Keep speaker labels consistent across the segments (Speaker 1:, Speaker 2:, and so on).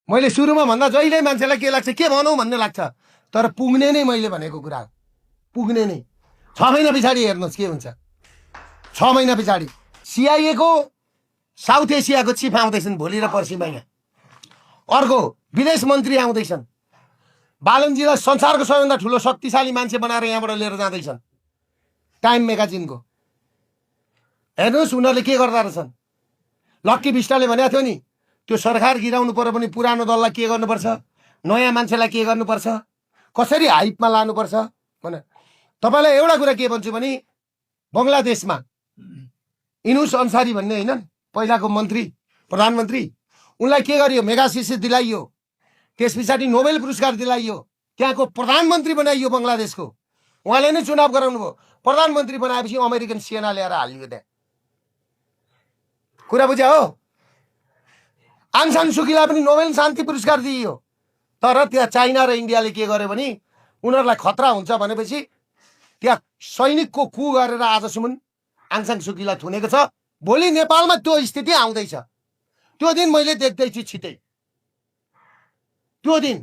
Speaker 1: मैले सुरुमा भन्दा जहिले मान्छेलाई के लाग्छ के भनौँ भन्ने लाग्छ, तर पुग्ने नै मैले भनेको कुरा हो, पुग्ने नै। 6 महिना पछाडि हेर्नुहोस् के हुन्छ। 6 महिना पछाडि CIA को साउथ एसियाको चिफ आउँदैछन् भोलि र पर्सि महिना। अर्को विदेश मन्त्री आउँदैछन्। बालनजीलाई संसारको सबैभन्दा ठुलो शक्तिशाली मान्छे बनाएर यहाँबाट लिएर जाँदैछन् टाइम म्यागाजिनको। हेर्नुहोस् उनीहरूले के गर्दा रहेछन्। लक्की बिष्टले भनेको थियो नि, त्यो सरकार गिराउनु पर्यो भने पुरानो दललाई के गर्नुपर्छ, नयाँ मान्छेलाई के गर्नुपर्छ, कसरी हाइपमा लानुपर्छ भने। तपाईँलाई एउटा कुरा के भन्छु भने बङ्गलादेशमा इनुस अन्सारी भन्ने होइन पहिलाको मन्त्री प्रधानमन्त्री, उनलाई के गरियो, मेगासिस दिलाइयो, त्यस पछाडि नोबेल पुरस्कार दिलाइयो, त्यहाँको प्रधानमन्त्री बनाइयो बङ्गलादेशको। उहाँले नै चुनाव गराउनु भयो। प्रधानमन्त्री बनाएपछि अमेरिकन सेना ल्याएर हालियो त्यहाँ। कुरा बुझ्या हो। आङ सान सुकीलाई पनि नोबेल शान्ति पुरस्कार दिइयो, तर त्यहाँ चाइना र इन्डियाले के गर्यो भने उनीहरूलाई खतरा हुन्छ भनेपछि त्यहाँ सैनिकको कु गरेर आजसम्म आङ सान सुकीलाई थुनेको छ। भोलि नेपालमा त्यो स्थिति आउँदैछ। त्यो दिन मैले देख्दैछु छिटै, त्यो दिन।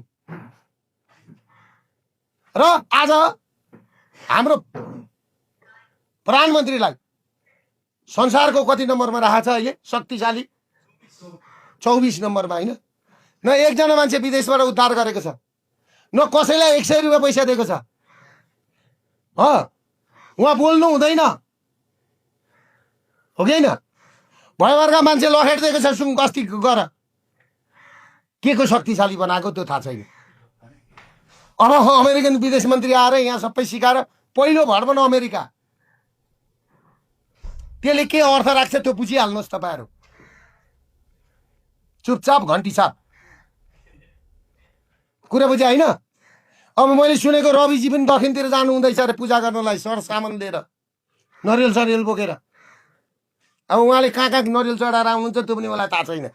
Speaker 1: र आज हाम्रो प्रधानमन्त्रीलाई संसारको कति नम्बरमा राखेको छ अहिले, शक्तिशाली 24 नम्बरमा होइन। न एकजना मान्छे विदेशबाट उद्धार गरेको छ, न कसैलाई 100 रुपियाँ पैसा दिएको छ। उहाँ बोल्नु हुँदैन हो कि होइन। भयभरका मान्छे लखेटिदिएको छ सुन कस्ती गर, के को शक्तिशाली बनाएको त्यो थाहा छैन। अब अमेरिकन विदेश मन्त्री आएर यहाँ सबै सिकाएर पहिलो भर्बन अमेरिका, त्यसले के अर्थ राख्छ त्यो बुझिहाल्नुहोस् तपाईँहरू। चुपचाप घन्टी छाप कुरा बुझ्यो होइन। अब मैले सुनेको रविजी पनि दक्षिणतिर जानु हुँदैछ अरे पूजा गर्नलाई, सर सामान लिएर नरियल सरियल बोकेर। अब उहाँले कहाँ कहाँ नरियल चढाएर आउनुहुन्छ त्यो पनि मलाई थाहा छैन।